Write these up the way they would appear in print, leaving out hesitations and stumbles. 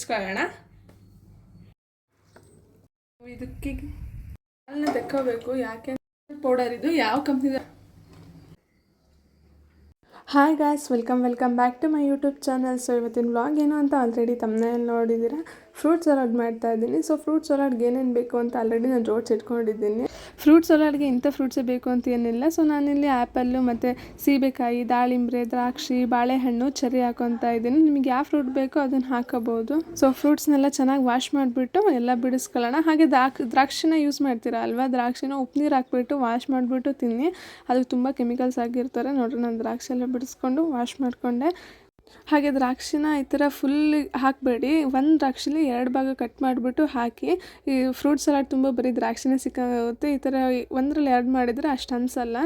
ಬಿಡಿಸ್ಕೊಳ್ಳೋಣ. ಇದಕ್ಕೆ ಹಾಲನ್ನ ತೆಕ್ಕೋಬೇಕು. ಯಾಕೆ ಪೌಡರ್ ಇದು ಯಾವ company? Hi guys, welcome back to my YouTube channel. So ಇವತ್ತಿನ ವ್ಲಾಗ್ ಏನು ಅಂತ ಆಲ್ರೆಡಿ ತಮ್ಮನೇಲಿ ನೋಡಿದ್ದೀರಾ. ಫ್ರೂಟ್ ಸಲಾಡ್ ಮಾಡ್ತಾ ಇದ್ದೀನಿ. ಸೊ ಫ್ರೂಟ್ ಸಲಾಡ್ಗೆ ಏನೇನು ಬೇಕು ಅಂತ ಆಲ್ರೆಡಿ ನಾನು ಜೋಡಿಸಿ ಇಟ್ಕೊಂಡಿದ್ದೀನಿ. ಫ್ರೂಟ್ ಸಲಾಡ್ಗೆ ಇಂಥ ಫ್ರೂಟ್ಸೇ ಬೇಕು ಅಂತ ಏನಿಲ್ಲ. ಸೊ ನಾನಿಲ್ಲಿ ಆ್ಯಪಲ್ಲು ಮತ್ತು ಸೀಬೆಕಾಯಿ, ದಾಳಿಂಬೆ, ದ್ರಾಕ್ಷಿ, ಬಾಳೆಹಣ್ಣು, ಚೆರ್ರಿ ಹಾಕೊತಾ ಇದ್ದೀನಿ. ನಿಮಗೆ ಯಾವ ಫ್ರೂಟ್ ಬೇಕೋ ಅದನ್ನು ಹಾಕೋಬೋದು. ಸೊ ಫ್ರೂಟ್ಸ್ನೆಲ್ಲ ಚೆನ್ನಾಗಿ ವಾಶ್ ಮಾಡಿಬಿಟ್ಟು ಎಲ್ಲ ಬಿಡಿಸ್ಕೊಳ್ಳೋಣ. ಹಾಗೆ ದ್ರಾಕ್ಷಿನ ಯೂಸ್ ಮಾಡ್ತೀರಾ ಅಲ್ವಾ, ದ್ರಾಕ್ಷಿನ ಉಪ್ಪು ನೀರು ಹಾಕ್ಬಿಟ್ಟು ವಾಶ್ ಮಾಡಿಬಿಟ್ಟು ತಿನ್ನಿ. ಅದು ತುಂಬ ಕೆಮಿಕಲ್ಸ್ ಆಗಿರ್ತಾರೆ. ನೋಡ್ರಿ, ನಾನು ದ್ರಾಕ್ಷಿ ಎಲ್ಲ ಬಿಡಿಸ್ಕೊಂಡು ವಾಶ್ ಮಾಡಿಕೊಂಡೆ. ಹಾಗೆ ದ್ರಾಕ್ಷಿನ ಈ ಥರ ಫುಲ್ ಹಾಕಬೇಡಿ. ಒಂದು ದ್ರಾಕ್ಷಿಲಿ 2 ಭಾಗ ಕಟ್ ಮಾಡಿಬಿಟ್ಟು ಹಾಕಿ. ಈ ಫ್ರೂಟ್ ಸಲಾಡ್ ತುಂಬ ಬರೀ ದ್ರಾಕ್ಷಿನೇ ಸಿಕ್ಕಾಗುತ್ತೆ. ಈ ಥರ ಒಂದರಲ್ಲಿ 2 ಮಾಡಿದರೆ ಅಷ್ಟು ಅನಿಸಲ್ಲ.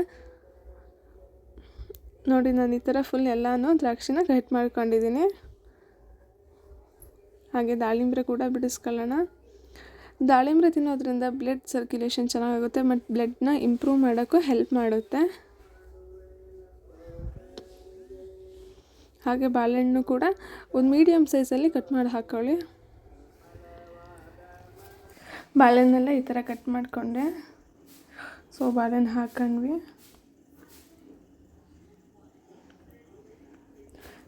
ನೋಡಿ, ನಾನು ಈ ಥರ ಫುಲ್ ಎಲ್ಲನೂ ದ್ರಾಕ್ಷಿನ ಕಟ್ ಮಾಡ್ಕೊಂಡಿದ್ದೀನಿ. ಹಾಗೆ ದಾಳಿಂಬೆ ಕೂಡ ಬಿಡಿಸ್ಕೊಳ್ಳೋಣ. ದಾಳಿಂಬೆ ತಿನ್ನೋದ್ರಿಂದ ಬ್ಲಡ್ ಸರ್ಕ್ಯುಲೇಷನ್ ಚೆನ್ನಾಗಾಗುತ್ತೆ ಮತ್ತು ಬ್ಲಡ್ನ ಇಂಪ್ರೂವ್ ಮಾಡೋಕ್ಕೂ ಹೆಲ್ಪ್ ಮಾಡುತ್ತೆ. ಹಾಗೆ ಬಾಳೆಹಣ್ಣು ಕೂಡ ಒಂದು ಮೀಡಿಯಮ್ ಸೈಜಲ್ಲಿ ಕಟ್ ಮಾಡಿ ಹಾಕ್ಕೊಳ್ಳಿ. ಬಾಳೆಹಣ್ಣೆಲ್ಲ ಈ ಥರ ಕಟ್ ಮಾಡಿಕೊಂಡೆ. ಸೊ ಬಾಳೆಹಣ್ಣು ಹಾಕೊಂಡ್ವಿ.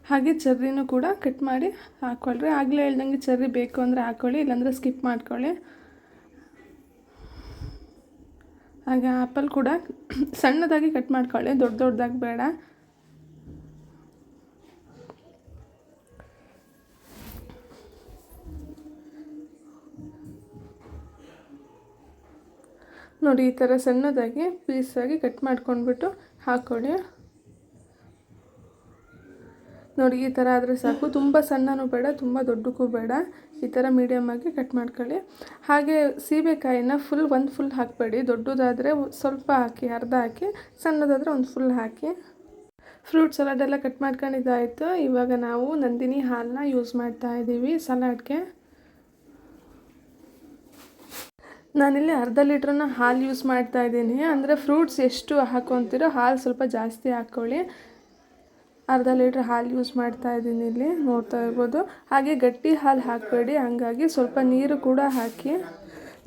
ಹಾಗೆ ಚೆರ್ರಿನೂ ಕೂಡ ಕಟ್ ಮಾಡಿ ಹಾಕ್ಕೊಳ್ರಿ. ಆಗಲೇ ಹೇಳ್ದಂಗೆ ಚೆರ್ರಿ ಬೇಕು ಅಂದರೆ ಹಾಕ್ಕೊಳ್ಳಿ, ಇಲ್ಲಾಂದರೆ ಸ್ಕಿಪ್ ಮಾಡ್ಕೊಳ್ಳಿ. ಹಾಗೆ ಆ್ಯಪಲ್ ಕೂಡ ಸಣ್ಣದಾಗಿ ಕಟ್ ಮಾಡ್ಕೊಳ್ಳಿ, ದೊಡ್ಡದಾಗಿ ಬೇಡ. ನೋಡಿ, ಈ ಥರ ಸಣ್ಣದಾಗಿ ಪೀಸಾಗಿ ಕಟ್ ಮಾಡ್ಕೊಂಡ್ಬಿಟ್ಟು ಹಾಕ್ಕೊಳ್ಳಿ. ನೋಡಿ, ಈ ಥರ ಆದರೆ ಸಾಕು. ತುಂಬ ಸಣ್ಣನೂ ಬೇಡ, ತುಂಬ ದೊಡ್ಡಕ್ಕೂ ಬೇಡ. ಈ ಥರ ಮೀಡಿಯಮ್ಮಾಗಿ ಕಟ್ ಮಾಡ್ಕೊಳ್ಳಿ. ಹಾಗೆ ಸೀಬೆಕಾಯಿನ ಒಂದು ಫುಲ್ ಹಾಕಬೇಡಿ. ದೊಡ್ಡದಾದರೆ ಸ್ವಲ್ಪ ಹಾಕಿ, ಅರ್ಧ ಹಾಕಿ. ಸಣ್ಣದಾದರೆ ಒಂದು ಫುಲ್ ಹಾಕಿ. ಫ್ರೂಟ್ ಸಲಾಡೆಲ್ಲ ಕಟ್ ಮಾಡ್ಕೊಂಡಿದ್ದಾಯಿತು. ಇವಾಗ ನಾವು ನಂದಿನಿ ಹಾಲನ್ನ ಯೂಸ್ ಮಾಡ್ತಾ ಇದ್ದೀವಿ ಸಲಾಡ್ಗೆ. ನಾನಿಲ್ಲಿ ಅರ್ಧ ಲೀಟ್ರನ್ನ ಹಾಲು ಯೂಸ್ ಮಾಡ್ತಾ ಇದ್ದೀನಿ. ಅಂದರೆ ಫ್ರೂಟ್ಸ್ ಎಷ್ಟು ಹಾಕ್ಕೊತೀರೋ ಹಾಲು ಸ್ವಲ್ಪ ಜಾಸ್ತಿ ಹಾಕ್ಕೊಳ್ಳಿ. ಅರ್ಧ ಲೀಟ್ರ್ ಹಾಲು ಯೂಸ್ ಮಾಡ್ತಾ ಇದ್ದೀನಿ, ಇಲ್ಲಿ ನೋಡ್ತಾ ಇರ್ಬೋದು. ಹಾಗೆ ಗಟ್ಟಿ ಹಾಲು ಹಾಕಬೇಡಿ, ಹಂಗಾಗಿ ಸ್ವಲ್ಪ ನೀರು ಕೂಡ ಹಾಕಿ.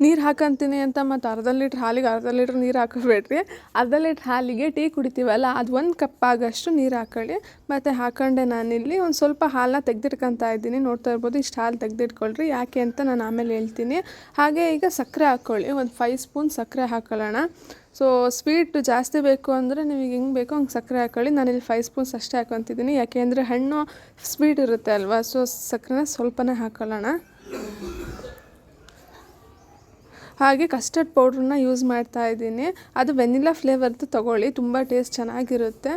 ನೀರು ಹಾಕಂತೀನಿ ಅಂತ ಮತ್ತು ಅರ್ಧ ಲೀಟ್ರ್ ಹಾಲಿಗೆ ಅರ್ಧ ಲೀಟ್ರ್ ನೀರು ಹಾಕೋಬೇಡ್ರಿ. ಅರ್ಧ ಲೀಟ್ರ್ ಹಾಲಿಗೆ ಟೀ ಕುಡಿತೀವಲ್ಲ, ಅದು 1 ಕಪ್ ಆಗೋಷ್ಟು ನೀರು ಹಾಕ್ಕೊಳ್ಳಿ. ಮತ್ತು ಹಾಕೊಂಡೆ ನಾನಿಲ್ಲಿ ಒಂದು ಸ್ವಲ್ಪ ಹಾಲನ್ನ ತೆಗೆದಿಟ್ಕೊತಾ ಇದ್ದೀನಿ. ನೋಡ್ತಾ ಇರ್ಬೋದು, ಇಷ್ಟು ಹಾಲು ತೆಗೆದಿಟ್ಕೊಳ್ರಿ. ಯಾಕೆ ಅಂತ ನಾನು ಆಮೇಲೆ ಹೇಳ್ತೀನಿ. ಹಾಗೆ ಈಗ ಸಕ್ಕರೆ ಹಾಕ್ಕೊಳ್ಳಿ. ಒಂದು 5 ಸ್ಪೂನ್ ಸಕ್ಕರೆ ಹಾಕ್ಕೊಳ್ಳೋಣ. ಸೊ ಸ್ವೀಟ್ ಜಾಸ್ತಿ ಬೇಕು ಅಂದರೆ ನೀವು ಹೆಂಗೆ ಬೇಕೋ ಹಂಗೆ ಸಕ್ಕರೆ ಹಾಕ್ಕೊಳ್ಳಿ. ನಾನಿಲ್ಲಿ 5 ಸ್ಪೂನ್ಸ್ ಅಷ್ಟೇ ಹಾಕ್ಕೊತಿದ್ದೀನಿ. ಯಾಕೆಂದರೆ ಹಣ್ಣು ಸ್ವೀಟ್ ಇರುತ್ತೆ ಅಲ್ವಾ, ಸೊ ಸಕ್ಕರೆನ ಸ್ವಲ್ಪನೇ ಹಾಕ್ಕೊಳ್ಳೋಣ. ಹಾಗೆ ಕಸ್ಟರ್ಡ್ ಪೌಡ್ರನ್ನ ಯೂಸ್ ಮಾಡ್ತಾ ಇದ್ದೀನಿ. ಅದು ವೆನಿಲಾ ಫ್ಲೇವರ್ದು ತೊಗೊಳ್ಳಿ, ತುಂಬ ಟೇಸ್ಟ್ ಚೆನ್ನಾಗಿರುತ್ತೆ.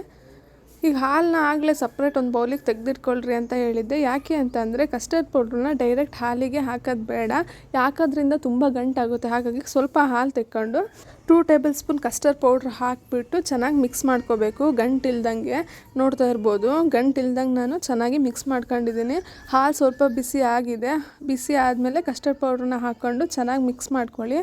ಈಗ ಹಾಲನ್ನ ಆಗಲೇ ಸಪ್ರೇಟ್ ಒಂದು ಬೌಲಿಗೆ ತೆಗೆದಿಟ್ಕೊಳ್ರಿ ಅಂತ ಹೇಳಿದ್ದೆ. ಯಾಕೆ ಅಂತಂದರೆ ಕಸ್ಟರ್ಡ್ ಪೌಡ್ರನ್ನ ಡೈರೆಕ್ಟ್ ಹಾಲಿಗೆ ಹಾಕೋದು ಬೇಡ. ಯಾಕೋದ್ರಿಂದ ತುಂಬ ಗಂಟಾಗುತ್ತೆ. ಹಾಗಾಗಿ ಸ್ವಲ್ಪ ಹಾಲು ತೆಕ್ಕೊಂಡು 2 ಟೇಬಲ್ ಸ್ಪೂನ್ ಕಸ್ಟರ್ಡ್ ಪೌಡ್ರ್ ಹಾಕಿಬಿಟ್ಟು ಚೆನ್ನಾಗಿ ಮಿಕ್ಸ್ ಮಾಡ್ಕೋಬೇಕು, ಗಂಟಿಲ್ದಂಗೆ. ನೋಡ್ತಾ ಇರ್ಬೋದು, ಗಂಟಿಲ್ದಂಗೆ ನಾನು ಚೆನ್ನಾಗಿ ಮಿಕ್ಸ್ ಮಾಡ್ಕೊಂಡಿದ್ದೀನಿ. ಹಾಲು ಸ್ವಲ್ಪ ಬಿಸಿ ಆಗಿದೆ. ಬಿಸಿ ಆದಮೇಲೆ ಕಸ್ಟರ್ಡ್ ಪೌಡ್ರನ್ನ ಹಾಕ್ಕೊಂಡು ಚೆನ್ನಾಗಿ ಮಿಕ್ಸ್ ಮಾಡ್ಕೊಳ್ಳಿ.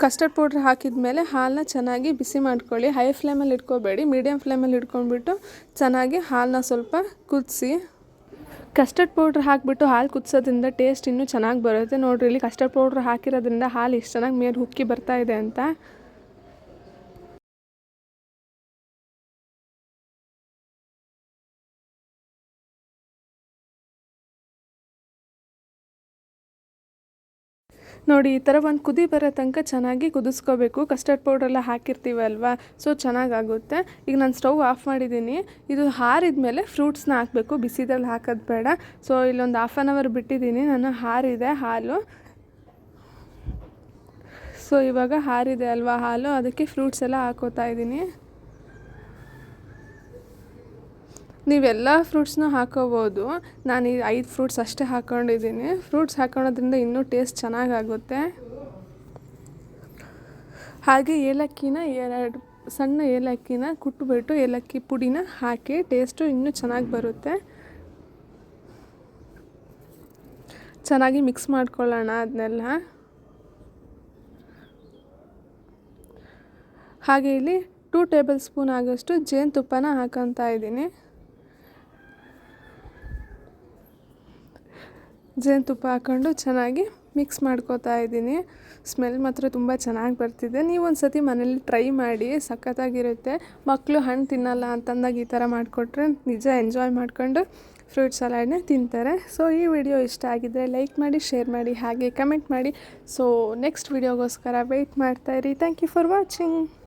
ಕಸ್ಟರ್ಡ್ ಪೌಡ್ರ್ ಹಾಕಿದ ಮೇಲೆ ಹಾಲನ್ನ ಚೆನ್ನಾಗಿ ಬಿಸಿ ಮಾಡ್ಕೊಳ್ಳಿ. ಹೈ ಫ್ಲೇಮಲ್ಲಿ ಇಟ್ಕೋಬೇಡಿ, ಮೀಡಿಯಮ್ ಫ್ಲೇಮಲ್ಲಿ ಇಟ್ಕೊಂಡ್ಬಿಟ್ಟು ಚೆನ್ನಾಗಿ ಹಾಲನ್ನ ಸ್ವಲ್ಪ ಕುದಿಸಿ. ಕಸ್ಟರ್ಡ್ ಪೌಡ್ರ್ ಹಾಕಿಬಿಟ್ಟು ಹಾಲು ಕುದಿಸೋದ್ರಿಂದ ಟೇಸ್ಟ್ ಇನ್ನೂ ಚೆನ್ನಾಗಿ ಬರುತ್ತೆ. ನೋಡಿರಿ, ಇಲ್ಲಿ ಕಸ್ಟರ್ಡ್ ಪೌಡ್ರ್ ಹಾಕಿರೋದ್ರಿಂದ ಹಾಲು ಎಷ್ಟು ಚೆನ್ನಾಗಿ ಮೇಲೆ ಉಕ್ಕಿ ಬರ್ತಾ ಇದೆ ಅಂತ. ನೋಡಿ, ಈ ಥರ ಒಂದು ಕುದಿ ಬರೋ ತನಕ ಚೆನ್ನಾಗಿ ಕುದಿಸ್ಕೋಬೇಕು. ಕಸ್ಟರ್ಡ್ ಪೌಡ್ರೆಲ್ಲ ಹಾಕಿರ್ತೀವಲ್ವ, ಸೊ ಚೆನ್ನಾಗಾಗುತ್ತೆ. ಈಗ ನಾನು ಸ್ಟವ್ ಆಫ್ ಮಾಡಿದ್ದೀನಿ. ಇದು ಆರಿದ ಮೇಲೆ ಫ್ರೂಟ್ಸ್ನ ಹಾಕಬೇಕು, ಬಿಸಿದಲ್ಲಿ ಹಾಕೋದು ಬೇಡ. ಸೊ ಇಲ್ಲೊಂದು 1/2 ಅವರ್ ಬಿಟ್ಟಿದ್ದೀನಿ ನಾನು. ಆರಿದೆ ಹಾಲು. ಸೊ ಇವಾಗ ಆರಿದೆ ಅಲ್ವಾ ಹಾಲು, ಅದಕ್ಕೆ ಫ್ರೂಟ್ಸ್ ಎಲ್ಲ ಹಾಕೋತಾ ಇದ್ದೀನಿ. ನೀವೆಲ್ಲ ಫ್ರೂಟ್ಸ್ನೂ ಹಾಕೋಬೋದು. ನಾನು ಈ 5 ಫ್ರೂಟ್ಸ್ ಅಷ್ಟೇ ಹಾಕ್ಕೊಂಡಿದ್ದೀನಿ. ಫ್ರೂಟ್ಸ್ ಹಾಕೊಳ್ಳೋದ್ರಿಂದ ಇನ್ನೂ ಟೇಸ್ಟ್ ಚೆನ್ನಾಗಾಗುತ್ತೆ. ಹಾಗೆ ಏಲಕ್ಕಿನ 2 ಸಣ್ಣ ಏಲಕ್ಕಿನ ಕುಟ್ಬಿಟ್ಟು ಏಲಕ್ಕಿ ಪುಡಿನ ಹಾಕಿ ಟೇಸ್ಟು ಇನ್ನೂ ಚೆನ್ನಾಗಿ ಬರುತ್ತೆ. ಚೆನ್ನಾಗಿ ಮಿಕ್ಸ್ ಮಾಡ್ಕೊಳ್ಳೋಣ ಅದನ್ನೆಲ್ಲ. ಹಾಗೆ ಇಲ್ಲಿ 2 ಟೇಬಲ್ ಸ್ಪೂನ್ ಆಗೋಷ್ಟು ಜೇನುತುಪ್ಪನ ಹಾಕೊತಾ ಇದ್ದೀನಿ. ಜೇನುತುಪ್ಪ ಹಾಕ್ಕೊಂಡು ಚೆನ್ನಾಗಿ ಮಿಕ್ಸ್ ಮಾಡ್ಕೋತಾ ಇದ್ದೀನಿ. ಸ್ಮೆಲ್ ಮಾತ್ರ ತುಂಬ ಚೆನ್ನಾಗಿ ಬರ್ತಿದೆ. ನೀವು ಒಂದು ಸತಿ ಮನೇಲಿ ಟ್ರೈ ಮಾಡಿ, ಸಖತ್ತಾಗಿರುತ್ತೆ. ಮಕ್ಕಳು ಹಣ್ಣು ತಿನ್ನಲ್ಲ ಅಂತಂದಾಗ ಈ ಥರ ಮಾಡಿಕೊಟ್ರೆ ನಿಜ ಎಂಜಾಯ್ ಮಾಡ್ಕೊಂಡು ಫ್ರೂಟ್ ಸಲಾಡ್ನ ತಿಂತಾರೆ. ಸೊ ಈ ವಿಡಿಯೋ ಇಷ್ಟ ಆಗಿದ್ದರೆ ಲೈಕ್ ಮಾಡಿ, ಶೇರ್ ಮಾಡಿ, ಹಾಗೆ ಕಮೆಂಟ್ ಮಾಡಿ. ಸೊ ನೆಕ್ಸ್ಟ್ ವಿಡಿಯೋಗೋಸ್ಕರ ವೆಯ್ಟ್ ಮಾಡ್ತಾಯಿರಿ. Thank you for watching.